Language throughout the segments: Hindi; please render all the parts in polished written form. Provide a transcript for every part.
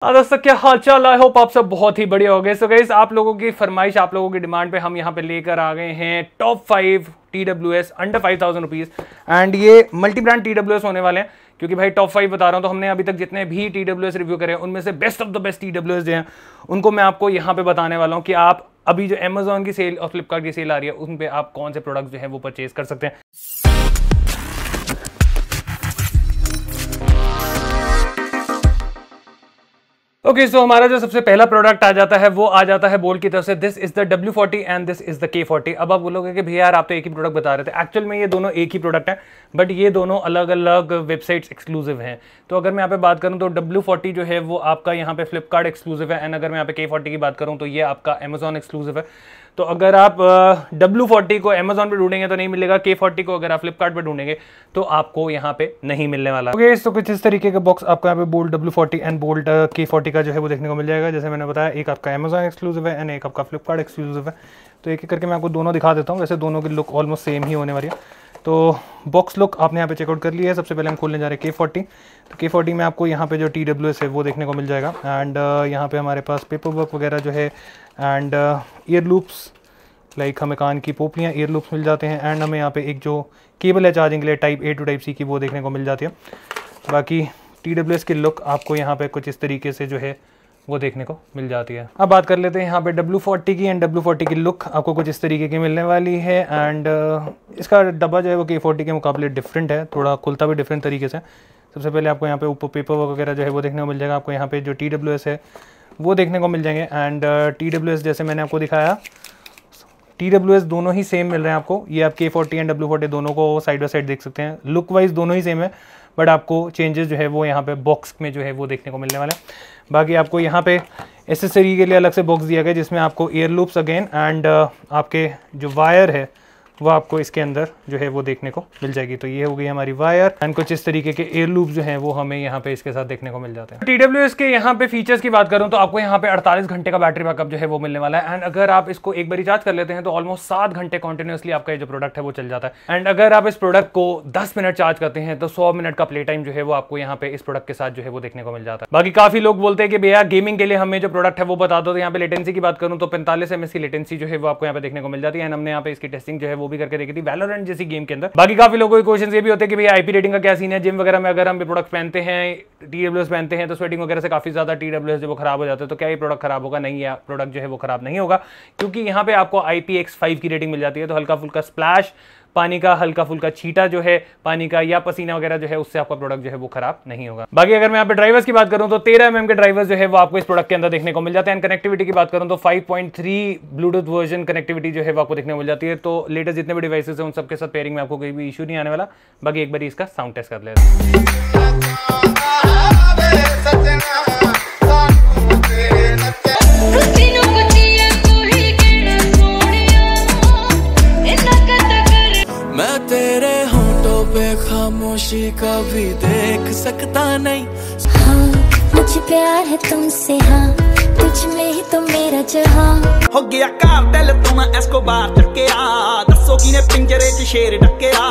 दोस्तों क्या हाल चाल। आई होप आप सब बहुत ही बढ़िया हो गए। सो गाइस, आप लोगों की फरमाइश, आप लोगों की डिमांड पे हम यहाँ पे लेकर आ गए हैं top 5 TWS under 5000 rupees. And ये मल्टी ब्रांड TWS होने वाले हैं, क्योंकि भाई टॉप 5 बता रहा हूँ तो हमने अभी तक जितने भी TWS रिव्यू करे उनमें से best of the best TWS जो हैं उनको मैं आपको यहाँ पे बताने वाला हूँ कि आप अभी जो Amazon की सेल और फ्लिपकार्ट की सेल आ रही है उन पे आप कौन से प्रोडक्ट जो है वो परचेज कर सकते हैं। ओके, सो हमारा जो सबसे पहला प्रोडक्ट आ जाता है वो आ जाता है बोल्ट की तरफ से। This is the W40 and this is the K40। अब आप बोलोगे कि भैया यार आप तो एक ही प्रोडक्ट बता रहे थे। एक्चुअल में ये दोनों एक ही प्रोडक्ट है, बट ये दोनों अलग अलग वेबसाइट्स एक्सक्लूसिव हैं। तो अगर मैं यहाँ पे बात करूँ तो W40 जो है वो आपका यहाँ पे फ्लिपकार्ट एक्सक्लूसिव है, एंड अगर मैं यहाँ पे K40 की बात करूँ तो ये आपका Amazon एक्सक्लूसिव है। तो अगर आप W40 को Amazon पे ढूंढेंगे तो नहीं मिलेगा, K40 को अगर आप फ्लिपकार्ट पे ढूंढेंगे तो आपको यहाँ पे नहीं मिलने वाला। ओके, तो कुछ इस तरीके का बॉक्स आपको यहाँ पे bolt W40 and bolt K40 का जो है वो देखने को मिल जाएगा। जैसे मैंने बताया, एक आपका Amazon एक्सक्लूसिव है एंड एक आपका फ्लिपकार्ट एक्सक्लूसिव है। तो एक एक करके मैं आपको दोनों दिखा देता हूँ। वैसे दोनों की लुक ऑलमोस्ट सेम ही होने वाली है। तो बॉक्स लुक आपने यहाँ पे चेकआउट कर लिया है। सबसे पहले हम खोलने जा रहे हैं K40। तो K40 में आपको यहाँ पे जो TWS है वो देखने को मिल जाएगा। एंड यहाँ पे हमारे पास पेपर वर्क वगैरह जो है एंड ईयर लूप्स, लाइक हमें कान की पोपलियाँ ईयर लूप्स मिल जाते हैं। एंड हमें यहाँ पे एक जो केबल है चार्जिंग के लिए type A to type C की, वो देखने को मिल जाती है। बाकी TWS की लुक आपको यहाँ पे कुछ इस तरीके से जो है वो देखने को मिल जाती है। अब बात कर लेते हैं यहाँ पे W40 की। एंड W40 की लुक आपको कुछ इस तरीके की मिलने वाली है। एंड इसका डब्बा जो है वो K40 के मुकाबले डिफरेंट है, थोड़ा खुलता भी डिफरेंट तरीके से। सबसे पहले आपको यहाँ पे ऊपर पेपर वर्क वगैरह जो है वो देखने को मिल जाएगा। आपको यहाँ पे जो TWS है वो देखने को मिल जाएंगे। एंड TWS जैसे मैंने आपको दिखाया, TWS दोनों ही सेम मिल रहे हैं आपको। ये आप K40 एंड W40 दोनों को साइड बाय साइड देख सकते हैं। लुक वाइज दोनों ही सेम है, बट आपको चेंजेस जो है वो यहाँ पे बॉक्स में जो है वो देखने को मिलने वाले हैं। बाकी आपको यहाँ पे एसेसरी के लिए अलग से बॉक्स दिया गया, जिसमें आपको एयर लूप्स अगेन एंड आपके जो वायर है वो आपको इसके अंदर जो है वो देखने को मिल जाएगी। तो ये हो गई हमारी वायर एंड कुछ इस तरीके के एयर लूप जो हैं वो हमें यहाँ पे इसके साथ देखने को मिल जाते हैं। TWS के यहाँ पे फीचर्स की बात करूँ तो आपको यहाँ पे 48 घंटे का बैटरी बैकअप जो है वो मिलने वाला है। एंड अगर आप इसको एक बार चार्ज कर लेते हैं तो ऑलमोस्ट 7 घंटे कॉन्टिन्यूसली आपका ये जो प्रोडक्ट है वो चल जाता है। एंड अगर आप इस प्रोडक्ट को 10 मिनट चार्ज करते हैं तो 100 मिनट का प्ले टाइम जो है वो आपको यहाँ पे इस प्रोडक्ट के साथ जो है वो देखने को मिल जाता है। बाकी काफी लोग बोलते हैं कि भैया गेमिंग के लिए हमें जो प्रोडक्ट है वो बता दो। तो यहाँ पे लेटेंसी की बात करूँ तो 45 ms की लेटेंसी जो है वो आपको यहाँ पे देखने को मिल जाती है। एंड हमने यहाँ पे इसकी टेस्टिंग जो है वो भी करके देखी थी वैलोरेंट जैसी गेम के अंदर। बाकी काफी लोगों के क्वेश्चन ये भी होते हैं कि भैया IP रेटिंग का क्या सीन है। जिम वगैरह में अगर हम प्रोडक्ट पहनते हैं, TWS पहनते हैं, तो स्वेटिंग वगैरह से काफी ज्यादा TWS जो वो खराब हो जाते हैं। तो क्या ये प्रोडक्ट खराब होगा? नहीं, है प्रोडक्ट जो है वो खराब नहीं होगा, क्योंकि यहाँ पे आपको IPX5 की रेटिंग मिल जाती है। तो हल्का फुल्का स्प्लैश पानी का, हल्का फुल्का छींटा जो है पानी का या पसीना वगैरह जो है उससे आपका प्रोडक्ट जो है वो खराब नहीं होगा। बाकी अगर मैं यहाँ पे ड्राइवर्स की बात करूं तो 13 mm के ड्राइवर्स जो है वो आपको इस प्रोडक्ट के अंदर देखने को मिल जाते हैं। कनेक्टिविटी की बात करूं तो 5.3 ब्लूटूथ वर्जन कनेक्टिविटी जो है वो आपको देखने को मिल जाती है। तो लेटेस्ट जितने भी डिवाइसेस हैं उन सबके साथ पेयरिंग में आपको कोई भी इशू नहीं आने वाला। बाकी एक बार इसका साउंड टेस्ट कर लेते हैं। खामोशी कभी देख सकता नहीं। हाँ, मुझे प्यार है तुमसे, हाँ तुझ में ही तो मेरा जहां हो गया। कार्टेल तुम एस्कोबार टक्केरा, दसों ने पिंजरे च शेर टक्केरा।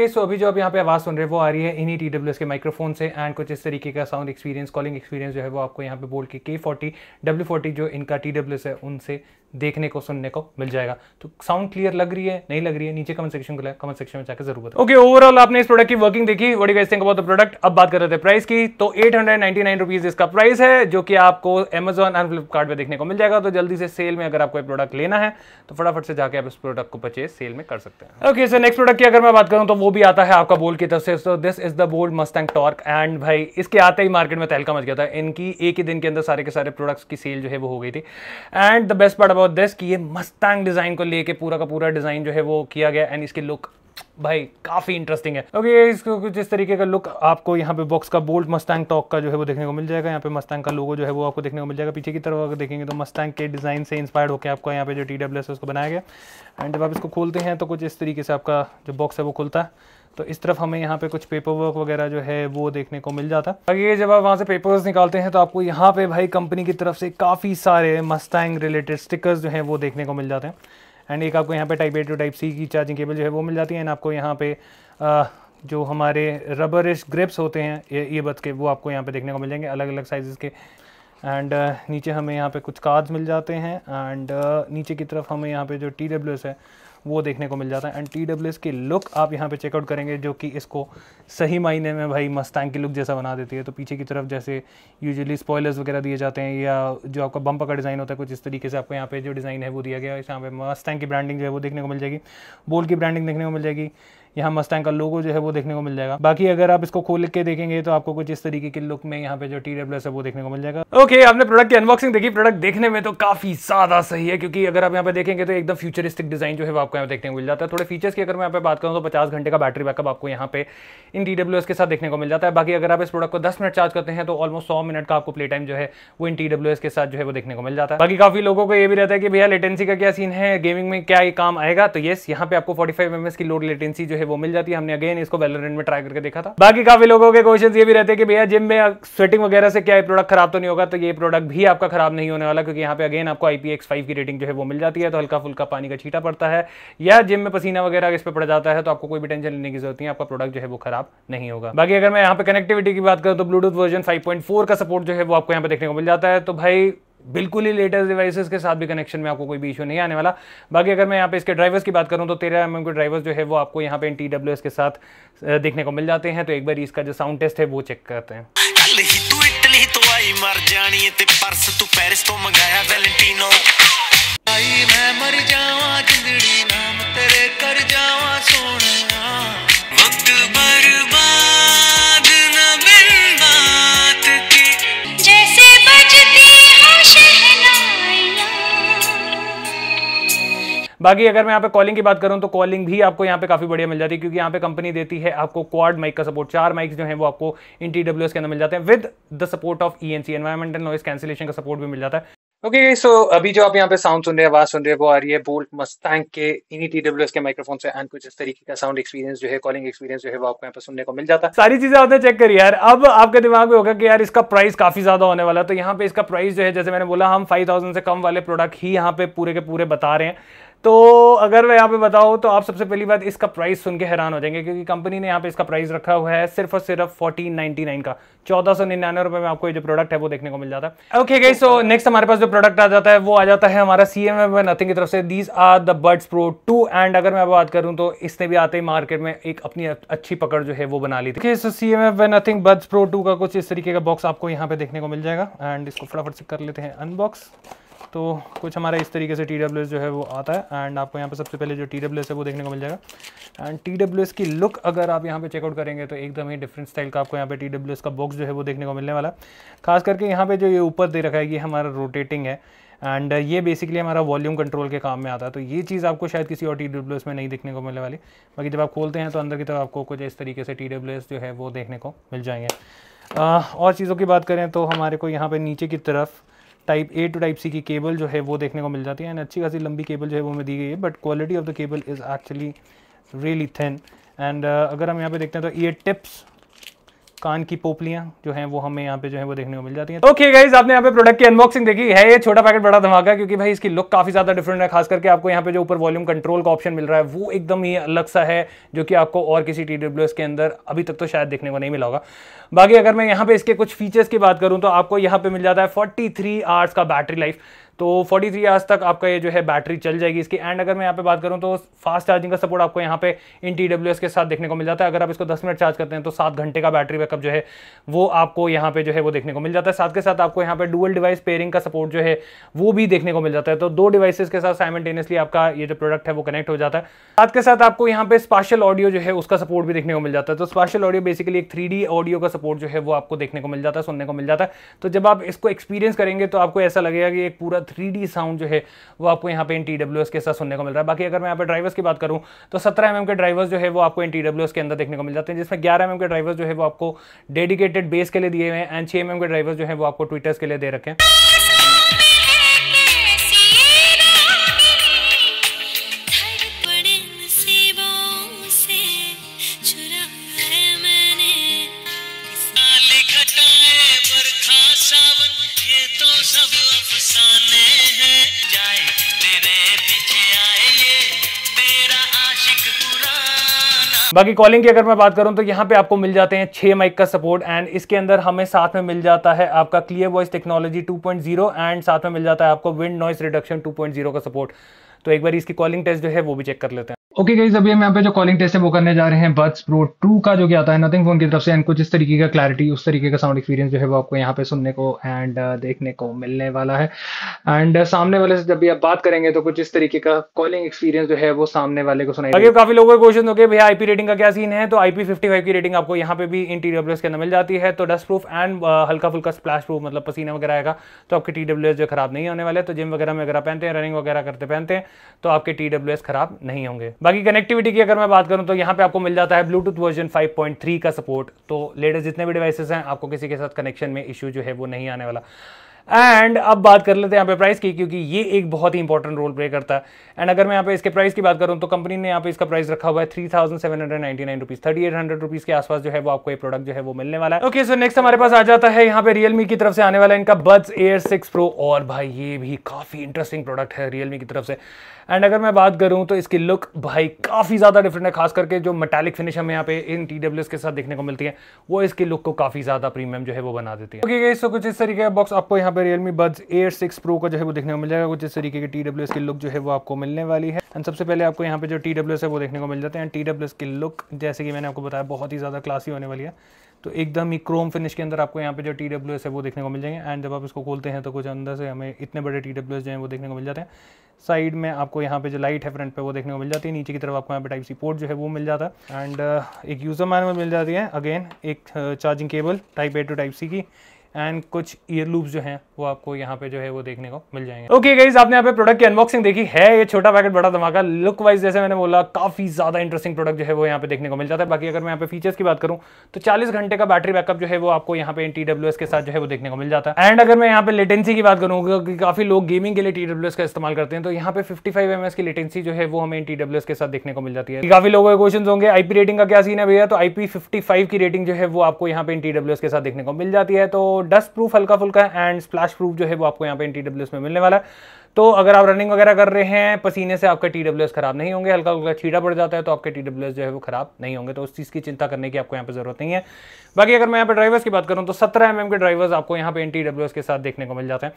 सो अभी जो आप यहाँ पे आवाज सुन रहे हैं वो आ रही है इन्हीं TWS के माइक्रोफोन से। एंड कुछ इस तरीके का साउंड एक्सपीरियंस, कॉलिंग एक्सपीरियंस जो है वो आपको यहाँ पे बोल के K40 W40 जो इनका TWS है उनसे देखने को सुनने को मिल जाएगा। तो साउंड क्लियर लग रही है, नहीं लग रही है? नीचे कमेंट सेक्शन खुला है, कमेंट सेक्शन में जाकर जरूर बताओ। ओके, ओवरऑल आपने इस प्रोडक्ट की वर्किंग देखी, what do you guys think about the product. अब बात कर रहे थे प्राइस की। तो 899 रुपीज इसका प्राइस है, जो कि आपको Amazon एंड फ्लिपकार्ट पे देखने को मिल जाएगा। तो जल्दी से सेल में अगर आपको ये प्रोडक्ट लेना है तो फटाफट से जाके आप इस प्रोडक्ट को परचेज सेल में कर सकते हैं। ओके, सो नेक्स्ट प्रोडक्ट की अगर मैं बात करूं तो वो भी आता है आपका बोल्ट की तरफ से। So this is the bolt Mustang torque. And भाई इसके आते ही मार्केट में तहलका मच गया था। इनकी एक ही दिन के अंदर सारे के सारे प्रोडक्ट्स की सेल जो है वो हो गई थी। And the best part about this कि ये मस्टैंग डिजाइन को लेके पूरा का पूरा डिजाइन जो है वो किया गया। एंड इसकी लुक भाई काफी इंटरेस्टिंग है। ओके, इसको कुछ इस तरीके का लुक आपको यहाँ पे बॉक्स का बोल्ट मस्टैंग टॉर्क का जो है वो देखने को मिल जाएगा। यहाँ पे मस्टैंग का लोगो जो है वो आपको देखने को मिल जाएगा। पीछे की तरफ अगर देखेंगे तो मस्टैंग के डिजाइन से इंस्पायर्ड होकर आपको यहाँ पे जो TWS है उसको बनाया गया। एंड जब आप इसको खोलते हैं तो कुछ इस तरीके से आपका जो बॉक्स है वो खुलता है। तो इस तरफ हमें यहाँ पे कुछ पेपर वर्क वगैरह जो है वो देखने को मिल जाता है। आगे जब आप वहाँ से पेपर्स निकालते हैं तो आपको यहाँ पे भाई कंपनी की तरफ से काफ़ी सारे मस्टैंग रिलेटेड स्टिकर्स जो हैं वो देखने को मिल जाते हैं। एंड एक आपको यहाँ पे type A to type C की चार्जिंग केबल जो है वो मिल जाती है। एंड आपको यहाँ पे जो हमारे रबरिश ग्रिप्स होते हैं ईयरबड्स के, वो आपको यहाँ पे देखने को मिल जाएंगे अलग अलग साइजेस के। एंड नीचे हमें यहाँ पे कुछ कार्ड्स मिल जाते हैं एंड नीचे की तरफ हमें यहाँ पे जो TWS है वो देखने को मिल जाता है। एंड TWS की लुक आप यहाँ पे चेकआउट करेंगे जो कि इसको सही मायने में भाई मस्टैंग की लुक जैसा बना देती है। तो पीछे की तरफ जैसे यूजुअली स्पॉयलर्स वगैरह दिए जाते हैं या जो आपका बम्पर का डिज़ाइन होता है कुछ इस तरीके से आपको यहाँ पे जो डिज़ाइन है वो दिया गया है। यहाँ पे मस्टैंग की ब्रांडिंग जो है वो देखने को मिल जाएगी, बोल की ब्रांडिंग देखने को मिल जाएगी, यहाँ मस्टैंग का लोगो जो है वो देखने को मिल जाएगा। बाकी अगर आप इसको खोल के देखेंगे तो आपको कुछ इस तरीके की लुक में यहाँ पे जो TWS है वो देखने को मिल जाएगा। ओके, आपने प्रोडक्ट की अनबॉक्सिंग देखी। प्रोडक्ट देखने में तो काफी ज्यादा सही है क्योंकि अगर आप यहाँ पे देखेंगे तो एकदम फ्यूचरिस्टिक डिजाइन जो है वो आपको यहाँ देखने को मिल जाता है। थोड़े फीचर्स की अगर मैं यहाँ पे बात करूँ तो 50 घंटे का बैटरी बैकअप आपको यहाँ पे इन TWS के साथ देखने को मिल जाता है। बाकी अगर आप इस प्रोडक्ट को 10 मिनट चार्ज करते हैं तो ऑलमोस्ट 100 मिनट का आपको प्ले टाइम जो है वो इन TWS के साथ जो है वो देखने को मिल जाता है। बाकी काफी लोगों को ये भी रहता है कि भैया लेटेंसी का क्या सीन है, गेमिंग में क्या ये काम आएगा। तो यस, यहाँ पे आपको 45 ms की लोड लेटेंसी जो है वो मिल जाती है। हमने अगेन इसको वैलोरेंट में ट्राई करके देखा था। बाकी काफी लोगों के क्वेश्चंस ये भी रहते हैं कि भैया जिम में स्वेटिंग वगैरह से क्या ये प्रोडक्ट खराब तो नहीं होगा। तो ये प्रोडक्ट भी आपका खराब नहीं होने वाला क्योंकि यहाँ पे अगेन आपको IPX5 की रेटिंग जो है वो मिल जाती है। तो हल्का फुल्का पानी का छींटा पड़ता है या जिम में पसीना वगैरह इस पे पड़ जाता है तो आपको कोई भी टेंशन लेने की जरूरत नहीं है, आपका प्रोडक्ट जो है वो खराब नहीं होगा। बाकी अगर मैं यहाँ पे कनेक्टिविटी की बात करूँ तो ब्लूटूथ वर्जन 5.4 का सपोर्ट जो है वो आपको यहाँ पे देखने को मिल जाता है। तो भाई बिल्कुल ही लेटेस्ट डिवाइसेस के साथ भी कनेक्शन में आपको कोई भी इशू नहीं आने वाला। बाकी अगर मैं यहाँ पे इसके ड्राइवर्स की बात करूँ तो 13 mm के ड्राइवर्स जो है वो आपको यहाँ पे इन TWS के साथ देखने को मिल जाते हैं। तो एक बार इसका जो साउंड टेस्ट है वो चेक करते हैं। बाकी अगर मैं यहाँ पे कॉलिंग की बात करूँ तो कॉलिंग भी आपको यहाँ पे काफी बढ़िया मिल जाती है क्योंकि यहाँ पे कंपनी देती है आपको क्वाड माइक का सपोर्ट। 4 माइक्स जो है वो आपको इन TWS के अंदर मिल जाते हैं with the support of ENC environmental noise cancellation का सपोर्ट भी मिल जाता है। ओके, सो अभी जो आप यहाँ पे साउंड सुन रहे हैं, आवाज सुन रहे हैं, वो आ रही है बोल्ट मस्टैंग के इन्हीं TWS के माइक्रोफोन से। एंड कुछ इस तरीके का साउंड एक्सपीरियंस जो है, कॉलिंग एक्सपीरियंस जो है वो आपको यहाँ पे सुनने को मिल जाता है। सारी चीजें आपने चेक करी यार। अब आपके दिमाग में होगा कि यार इसका प्राइस काफी ज्यादा होने वाला है। तो यहाँ पे इसका प्राइस जो है, जैसे मैंने बोला, हम 5000 से कम वाले प्रोडक्ट ही यहाँ पे पूरे के पूरे बता रहे हैं। तो अगर मैं यहाँ पे बताऊँ तो आप सबसे पहली बात इसका प्राइस सुन के हैरान हो जाएंगे क्योंकि कंपनी ने यहाँ पे इसका प्राइस रखा हुआ है सिर्फ और सिर्फ 1499 का। 1499 रुपए में आपको ये जो प्रोडक्ट है वो देखने को मिल जाता है। ओके गाइस, सो नेक्स्ट हमारे पास जो प्रोडक्ट आ जाता है वो आ जाता है हमारा CMF नथिंग की तरफ से। These are the Buds Pro 2। And अगर मैं बात करूँ तो इसने भी आते ही मार्केट में एक अपनी अच्छी पकड़ जो है वो बना ली थी। CMF नथिंग बड्स प्रो 2 का कुछ इस तरीके का बॉक्स आपको यहाँ पे देखने को मिल जाएगा। एंड इसको फटाफट से कर लेते हैं अनबॉक्स। तो कुछ हमारा इस तरीके से TWS जो है वो आता है। एंड आपको यहाँ पे सबसे पहले जो TWS है वो देखने को मिल जाएगा। एंड TWS की लुक अगर आप यहाँ पे चेकआउट करेंगे तो एकदम ही डिफरेंट स्टाइल का आपको यहाँ पे TWS का बॉक्स जो है वो देखने को मिलने वाला। खास करके यहाँ पे जो ये ऊपर दे रखा है ये हमारा रोटेटिंग है एंड ये बेसिकली हमारा वॉल्यूम कंट्रोल के काम में आता है। तो ये चीज़ आपको शायद किसी और TWS में नहीं देखने को मिलने वाली। बाकी जब आप खोलते हैं तो अंदर की तरफ आपको कुछ इस तरीके से TWS जो है वो देखने को मिल जाएंगे। और चीज़ों की बात करें तो हमारे को यहाँ पर नीचे की तरफ type A to type C की केबल जो है वो देखने को मिल जाती है। एंड अच्छी खासी लंबी केबल जो है वो हमें दी गई है, but quality of the cable is actually really thin. And अगर हम यहाँ पे देखते हैं तो ईयर टिप्स, कान की पोपलियां जो हैं वो हमें यहाँ पे जो है वो देखने को मिल जाती हैं। ओके गाइस, आपने यहाँ पे प्रोडक्ट की अनबॉक्सिंग देखी है। ये छोटा पैकेट बड़ा धमाका क्योंकि भाई इसकी लुक काफी ज्यादा डिफरेंट है। खास करके आपको यहाँ पे जो ऊपर वॉल्यूम कंट्रोल का ऑप्शन मिल रहा है वो एकदम ही अलग सा है जो कि आपको और किसी TWS के अंदर अभी तक तो शायद देखने को नहीं मिला होगा। बाकी अगर मैं यहाँ पे इसके कुछ फीचर्स की बात करूँ तो आपको यहाँ पे मिल जाता है 43 आवर्स का बैटरी लाइफ। तो 43 आवर्स तक आपका ये जो है बैटरी चल जाएगी इसकी। एंड अगर मैं यहाँ पे बात करूँ तो फास्ट चार्जिंग का सपोर्ट आपको यहाँ पे इन TWS के साथ देखने को मिल जाता है। अगर आप इसको 10 मिनट चार्ज करते हैं तो 7 घंटे का बैटरी बैकअप जो है वो आपको यहाँ पे जो है वो देखने को मिल जाता है। साथ के साथ आपको यहाँ पे डुअल डिवाइस पेयरिंग का सपोर्ट जो है वो भी देखने को मिल जाता है। तो 2 डिवाइसेस के साथ साइमल्टेनियसली आपका ये जो प्रोडक्ट है वो कनेक्ट हो जाता है। साथ के साथ आपको यहाँ पे स्पेशल ऑडियो जो है उसका सपोर्ट भी देखने को मिल जाता है। तो स्पेशल ऑडियो बेसिकली एक 3D ऑडियो का सपोर्ट जो है वो आपको देखने को मिल जाता है, सुनने को मिल जाता है। तो जब आप इसको एक्सपीरियंस करेंगे तो आपको ऐसा लगेगा कि एक पूरा 3D साउंड जो है वो आपको यहाँ पे इन TWS के साथ सुनने को मिल रहा है। बाकी अगर मैं यहाँ पे ड्राइवर्स की बात करूँ तो 17 mm के ड्राइवर्स जो है वो आपको इन TWS के अंदर देखने को मिल जाते हैं, जिसमें 11 mm के ड्राइवर्स जो है वो आपको डेडिकेटेड बेस के लिए दिए हुए हैं एंड 6 mm के ड्राइवर्स जो है वो आपको ट्विटर्स के लिए दे रखे हैं। बाकी कॉलिंग की अगर मैं बात करूं तो यहाँ पे आपको मिल जाते हैं 6 माइक का सपोर्ट एंड इसके अंदर हमें साथ में मिल जाता है आपका क्लियर वॉइस टेक्नोलॉजी 2.0 एंड साथ में मिल जाता है आपको विंड नॉइस रिडक्शन 2.0 का सपोर्ट। तो एक बार इसकी कॉलिंग टेस्ट जो है वो भी चेक कर लेते हैं। ओके गाइस, अभी हम यहाँ पे जो कॉलिंग टेस्ट है वो करने जा रहे हैं बड्स प्रो 2 का, जो कि आता है नथिंग फोन की तरफ से एंड कुछ इस तरीके का क्लैरिटी, उस तरीके का साउंड एक्सपीरियंस जो है वो आपको यहाँ पे सुनने को एंड देखने को मिलने वाला है। एंड सामने वाले से जब भी आप बात करेंगे तो कुछ इस तरीके का कॉलिंग एक्सपीरियंस जो है वो सामने वाले को सुनाई। अगर काफी लोगों के क्वेश्चन हो गए भैया आईपी रेटिंग का क्या सीन है, तो IP55 की रेटिंग आपको यहाँ पे भी इन TWS के अंदर मिल जाती है। तो डस्ट प्रूफ एंड हल्का फुल्का स्प्लैश प्रूफ, मतलब पसीना वगैरह आएगा तो आपके TWS जो खराब नहीं होने वाले। तो जिम वगैरह में अगर आप पहनते हैं, रनिंग वगैरह करते पहनते हैं तो आपके TWS खराब नहीं होंगे। बाकी कनेक्टिविटी की अगर मैं बात करूं तो यहाँ पे आपको मिल जाता है ब्लूटूथ वर्जन 5.3 का सपोर्ट। तो लेटेस्ट जितने भी डिवाइसेस हैं आपको किसी के साथ कनेक्शन में इश्यू जो है वो नहीं आने वाला। एंड अब बात कर लेते हैं यहाँ पे प्राइस की, क्योंकि ये एक बहुत ही इंपॉर्टेंट रोल प्ले करता है। एंड अगर मैं यहाँ पे इसके प्राइस की बात करूं तो कंपनी ने यहाँ पे इसका प्राइस रखा हुआ है 3799 रुपीज, 3800 रुपीज के आसपास जो है वो आपको ये प्रोडक्ट जो है वो मिलने वाला है। ओके, सो नेक्स्ट हमारे पास आ जाता है यहाँ पे रियलमी की तरफ से आने वाला इनका बड्स एयर 6 प्रो। और भाई ये भी काफी इंटरेस्टिंग प्रोडक्ट है रियलमी की तरफ से। एंड अगर मैं बात करूं तो इसकी लुक भाई काफी ज्यादा डिफरेंट है, खास करके जो मेटालिक फिनिश हमें यहाँ पे इन TWS के साथ देखने को मिलती है वो इसकी लुक को काफी ज्यादा प्रीमियम जो है वो बना देती है। ओके गाइस, सो कुछ इस तरीके का बॉक्स आपको यहाँ पे रियलमी बड्स एयर 6 प्रो का जो है वो देखने को मिल जाएगा। कुछ इस तरीके की TWS की लुक जो है वो आपको मिलने वाली है। एंड सबसे पहले आपको यहाँ पे जो TWS है वो देखने को मिल जाते हैं। TWS की लुक जैसे कि मैंने आपको बताया बहुत ही ज्यादा क्लासी होने वाली है। तो एकदम ही क्रोम फिनिश के अंदर आपको यहाँ पे जो TWS है वो देखने को मिल जाएंगे। एंड जब आप इसको खोलते हैं तो कुछ अंदर से हमें इतने बड़े TWS जो हैं वो देखने को मिल जाते हैं। साइड में आपको यहाँ पे जो लाइट है फ्रंट पे वो देखने को मिल जाती है। नीचे की तरफ आपको यहाँ पे टाइप सी पोर्ट जो है वो मिल जाता है। एंड एक यूजर मैनुअल मिल जाती है, अगेन एक charging cable type A to type C की, एंड कुछ ईयर लूप्स जो हैं वो आपको यहाँ पे जो है वो देखने को मिल जाएंगे। ओके गाइस, आपने यहाँ पे प्रोडक्ट की अनबॉक्सिंग देखी है। ये छोटा पैकेट बड़ा धमाका, लुक वाइज जैसे मैंने बोला काफी ज्यादा इंटरेस्टिंग प्रोडक्ट जो है वो यहाँ पे देखने को मिल जाता है। बाकी अगर मैं यहाँ पे फीचर्स की बात करूँ तो 40 घंटे का बैटरी बैकअप जो है वो आपको यहाँ पे TWS के साथ जो है वो देखने को मिल जाता है। एंड अगर मैं यहाँ पे लेटेंसी की बात करूँ, क्योंकि काफी लोग गेमिंग के लिए TWS का इस्तेमाल करते हैं, तो यहाँ पे 55 ms की लेटेंसी जो है वो हमें TWS के साथ देखने को मिल जाती है। काफी लोगों के क्वेश्चन होंगे IP रेटिंग का क्या सीन है भैया, तो IP55 की रेटिंग जो है वो आपको यहाँ पे TWS के साथ देखने को मिल जाती है। तो डस्ट प्रूफ हल्का फुल्का एंड स्प्लैश प्रूफ जो है वो आपको यहाँ पे TWS में मिलने वाला है। तो अगर आप रनिंग वगैरह कर रहे हैं पसीने से आपका TWS खराब नहीं होंगे, हल्का हल्का छीटा पड़ जाता है तो आपके TWS जो है वो खराब नहीं होंगे। तो उस चीज़ की चिंता करने की आपको यहाँ पे जरूरत नहीं है। बाकी अगर मैं यहाँ पे ड्राइवर्स की बात करूँ तो 17 mm के ड्राइवर्स आपको यहाँ पे TWS के साथ देखने को मिल जाते हैं।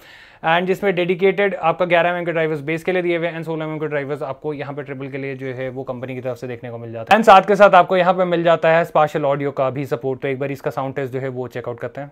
एंड जिसमें डेडिकेटेड आपका 11 mm के ड्राइवर्स बेस के लिए दिए हुए एंड 16 mm के ड्राइवर्स आपको यहाँ पे ट्रिपल के लिए जो है वो कंपनी की तरफ से देखने को मिल जाता है। एंड साथ के साथ आपको यहाँ पे मिल जाता है स्पेशल ऑडियो का भी सपोर्ट। तो एक बार इसका साउंड टेस्ट जो है वो चेकआउट करते हैं।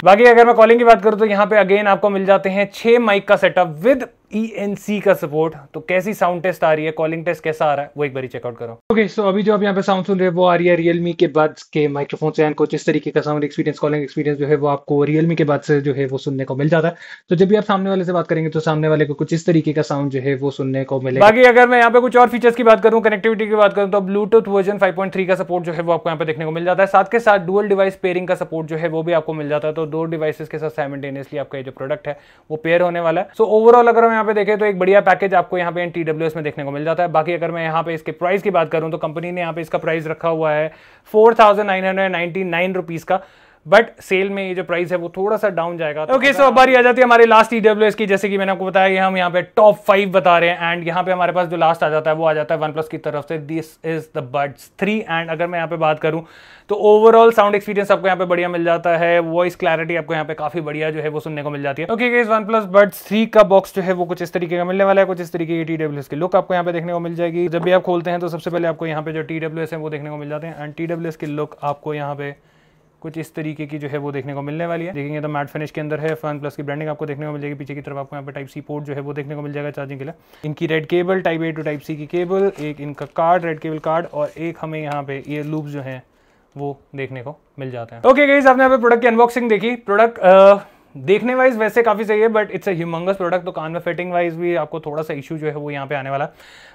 बाकी अगर मैं कॉलिंग की बात करूं तो यहाँ पे अगेन आपको मिल जाते हैं 6 माइक का सेटअप विद ENC का सपोर्ट। तो कैसी साउंड टेस्ट आ रही है, कॉलिंग टेस्ट कैसा आ रहा है वो एक बार चेकआउट करो। ओके, सो अभी जो आप यहाँ पे साउंड सुन रहे हैं वो आ रही है रियलमी के बड्स के माइक्रोफोन से। एंड कुछ इस तरीके का साउंड एक्सपीरियंस, कॉलिंग एक्सपीरियंस जो है वो आपको रियलमी के बड्स से जो है वो सुनने को मिल जाता है। तो जब भी आप सामने वाले से बात करेंगे तो सामने वाले को कुछ इस तरीके का साउंड जो है वो सुनने को मिलेगा। बाकी अगर मैं यहाँ पे कुछ और फीचर्स की बात करूँ, कनेक्टिविटी की बात करूँ, तो ब्लूटूथ वर्जन 5.3 का सपोर्ट जो है वो आपको यहाँ पे देखने को मिल जाता है। साथ के साथ डुअल डिवाइस पेयरिंग का सपोर्ट जो है वो भी आपको मिल जाता है। तो 2 डिवाइसेस के साथ साइमल्टेनियसली आपका ये जो प्रोडक्ट है वो पेयर होने वाला है। सो ओवरऑल अगर हम यहाँ पे देखें तो एक बढ़िया पैकेज आपको यहाँ पे TWS में देखने को मिल जाता है। बाकी अगर मैं यहाँ पे इसके प्राइस की बात करूं तो कंपनी ने यहाँ पे इसका प्राइस रखा हुआ है 4999 रुपीज का, बट सेल में ये जो प्राइस है वो थोड़ा सा डाउन जाएगा। ओके, सो अब बारी आ जाती है हमारे लास्ट TWS की। जैसे कि मैंने आपको बताया कि हम यहाँ पे टॉप 5 बता रहे हैं। एंड यहाँ पे हमारे पास जो लास्ट आ जाता है वो आ जाता है OnePlus की तरफ से, this is the buds 3। And अगर मैं यहाँ पे बात करूँ तो ओवरऑल साउंड एक्सपीरियंस आपको यहाँ पे बढ़िया मिल जाता है, वॉइस क्लैरिटी आपको यहाँ पे काफी बढ़िया जो है वो सुनने को मिल जाती है। ओके गाइस, OnePlus बड्स 3 का बॉक्स जो है वो कुछ इस तरीके का मिलने वाला है। कुछ इस तरीके की TWS की लुक आपको यहाँ पे देखने को मिल जाएगी। जब भी आप खोलते हैं तो सबसे पहले आपको यहाँ पे जो TWS है वो देखने को मिल जाते हैं। एंड TWS की लुक आपको यहाँ पे कुछ इस तरीके की जो है वो देखने को मिलने वाली है। देखेंगे तो मैट फिनिश के अंदर है, OnePlus की ब्रांडिंग आपको देखने को मिल जाएगी। पीछे की तरफ आपको यहाँ पे टाइप सी पोर्ट जो है वो देखने को मिल जाएगा चार्जिंग के लिए। इनकी red cable type A to type C की केबल, एक इनका कार्ड रेड केबल कार्ड, और एक हमें यहाँ पे ईयर लूप जो है वो देखने को मिल जाते हैं। ओके गाइस, आपने यहाँ पे प्रोडक्ट की अनबॉक्सिंग देखी। प्रोडक्ट देखने वाइज वैसे काफ़ी सही है, but it's a humongous product, तो कान में फिटिंग वाइज भी आपको थोड़ा सा इशू जो है वो यहाँ पे आने वाला है।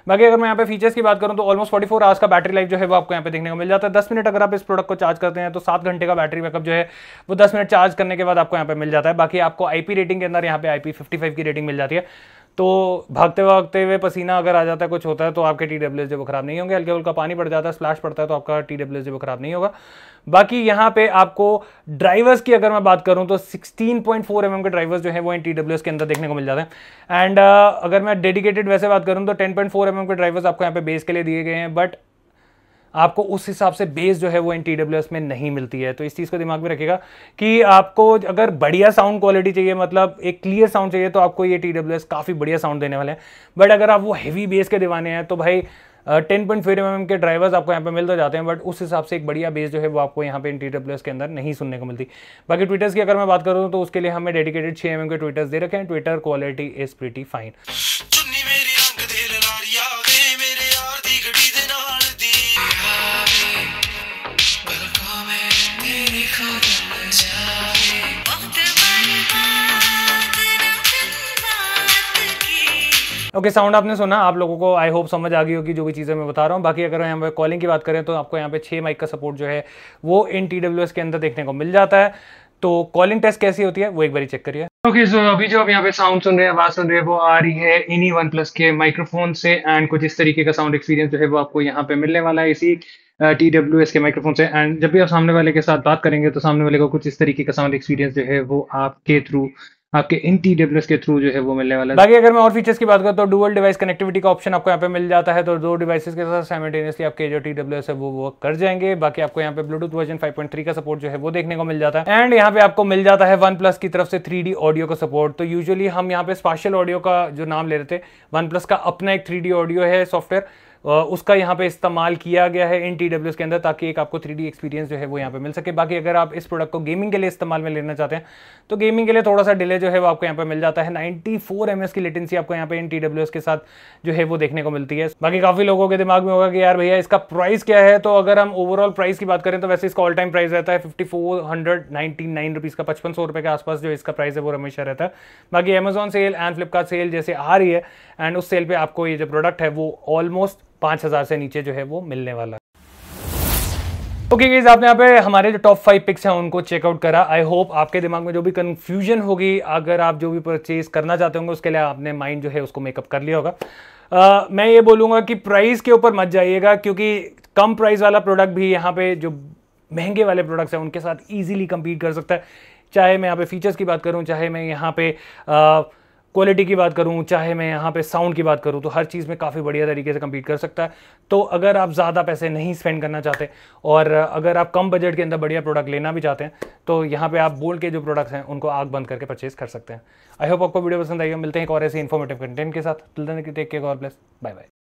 बाकी अगर मैं यहाँ पे फीचर्स की बात करूँ तो ऑलमोस्ट 44 आवर्स का बैटरी लाइफ जो है वो आपको यहाँ पे देखने को मिल जाता है। 10 मिनट अगर आप इस प्रोडक्ट को चार्ज करते हैं तो 7 घंटे का बैटरी बैकअप जो है वो 10 मिनट चार्ज करने के बाद आपको यहाँ पे मिल जाता है। बाकी आपको IP रेटिंग के अंदर यहाँ पे IP55 की रेटिंग मिल जाती है, तो भागते हुए पसीना अगर आ जाता है, कुछ होता है, तो आपके TWS जो वो खराब नहीं होंगे। हल्का हल्का पानी पड़ जाता है, स्प्लैश पड़ता है, तो आपका TWS जो वो खराब नहीं होगा। बाकी यहाँ पे आपको ड्राइवर्स की अगर मैं बात करूं तो 16.4 mm के ड्राइवर्स जो है वो इन TWS के अंदर देखने को मिल जाते हैं। एंड अगर मैं डेडिकेटेड वैसे बात करूं तो 10.4 mm के ड्राइवर्स आपको यहाँ पे बेस के लिए दिए गए हैं, बट आपको उस हिसाब से बेस जो है वो इन TWS में नहीं मिलती है। तो इस चीज़ को दिमाग में रखिएगा कि आपको अगर बढ़िया साउंड क्वालिटी चाहिए, मतलब एक क्लियर साउंड चाहिए, तो आपको ये TWS काफ़ी बढ़िया साउंड देने वाले हैं। बट अगर आप वो हेवी बेस के दीवाने हैं तो भाई 10.4 mm के ड्राइवर्स आपको यहाँ पे मिल तो जाते हैं, बट उस हिसाब से एक बढ़िया बेस जो है वो आपको यहाँ पे इन TWS के अंदर नहीं सुनने को मिलती। बाकी ट्विटर्स की अगर मैं बात करूँ तो उसके लिए हमें डेडिकेटेड 6 mm के ट्विटर्स दे रखे हैं। Twitter quality is pretty fine. Okay, sound आपने सुना, आप लोगों को आई होप समझ आ गई होगी जो भी चीज़ें मैं बता रहा हूँ। बाकी अगर यहाँ पे कॉलिंग की बात करें तो आपको यहाँ पे 6 माइक का सपोर्ट जो है वो इन TWS के अंदर देखने को मिल जाता है। तो कॉलिंग टेस्ट कैसी होती है वो एक बार चेक करिए। ओके, सो अभी जो आप यहाँ पे साउंड सुन रहे हैं, आवाज सुन रहे हैं, वो आ रही है इन्हीं OnePlus के माइक्रोफोन से। एंड कुछ इस तरीके का साउंड एक्सपीरियंस जो है वो आपको यहाँ पे मिलने वाला है इसी TWS के माइक्रोफोन से। एंड जब भी आप सामने वाले के साथ बात करेंगे तो सामने वाले को कुछ इस तरीके का साउंड एक्सपीरियंस जो है वो आपके इन TWS के थ्रू जो है वो मिलने वाला है। बाकी अगर मैं और फीचर्स की बात करूं तो डुअल डिवाइस कनेक्टिविटी का ऑप्शन आपको यहाँ पे मिल जाता है, तो 2 डिवाइसेस के साथ साइमल्टेनियसली आपके जो TWS है वो वर्क कर जाएंगे। बाकी आपको यहाँ पे ब्लूटूथ वर्जन 5.3 का सपोर्ट जो है वो देखने को मिल जाता है। एंड यहाँ पे आपको मिल जाता है OnePlus की तरफ से 3D ऑडियो का सपोर्ट। तो यूजुअली हम यहाँ पे स्पाशियल ऑडियो का जो नाम ले रहे थे, OnePlus का अपना एक 3D ऑडियो है सॉफ्टवेयर, उसका यहाँ पे इस्तेमाल किया गया है इन TWS के अंदर, ताकि एक आपको 3D एक्सपीरियंस जो है वो यहाँ पे मिल सके। बाकी अगर आप इस प्रोडक्ट को गेमिंग के लिए इस्तेमाल में लेना चाहते हैं तो गेमिंग के लिए थोड़ा सा डिले जो है वो आपको यहाँ पे मिल जाता है। 94 ms की लेटेंसी आपको यहाँ पे इन TWS के साथ जो है वो देखने को मिलती है। बाकी काफी लोगों के दिमाग में होगा कि यार भैया इसका प्राइस क्या है। तो अगर हम ओवरऑल प्राइस की बात करें तो वैसे इसका ऑल टाइम प्राइस रहता है 5499 रुपीज का, 5500 रुपए के आसपास जो इसका प्राइस है वो हमेशा रहता है। बाकी Amazon sale and Flipkart sale जैसे आ रही है, एंड उस सेल पे आपको ये जो प्रोडक्ट है वो ऑलमोस्ट 5000 से नीचे जो है वो मिलने वाला है। ओके गाइस, आपने यहाँ पे हमारे जो टॉप 5 पिक्स हैं उनको चेकआउट करा। आई होप आपके दिमाग में जो भी कंफ्यूजन होगी, अगर आप जो भी परचेज करना चाहते होंगे, उसके लिए आपने माइंड जो है उसको मेकअप कर लिया होगा। मैं ये बोलूँगा कि प्राइस के ऊपर मत जाइएगा, क्योंकि कम प्राइस वाला प्रोडक्ट भी यहाँ पे जो महंगे वाले प्रोडक्ट्स हैं उनके साथ ईजिली कम्पीट कर सकता है। चाहे मैं यहाँ पे फीचर्स की बात करूँ, चाहे मैं यहाँ पे क्वालिटी की बात करूं, चाहे मैं यहाँ पे साउंड की बात करूं, तो हर चीज़ में काफ़ी बढ़िया तरीके से कम्पीट कर सकता है। तो अगर आप ज़्यादा पैसे नहीं स्पेंड करना चाहते और अगर आप कम बजट के अंदर बढ़िया प्रोडक्ट लेना भी चाहते हैं, तो यहाँ पे आप बोल्ट के जो प्रोडक्ट्स हैं उनको आग बंद करके परचेज कर सकते हैं। आई होप आपको वीडियो पसंद आएगा। मिलते हैं एक और ऐसे इन्फॉर्मेटिव कंटेंट के साथ। Till then take care, God bless, bye bye.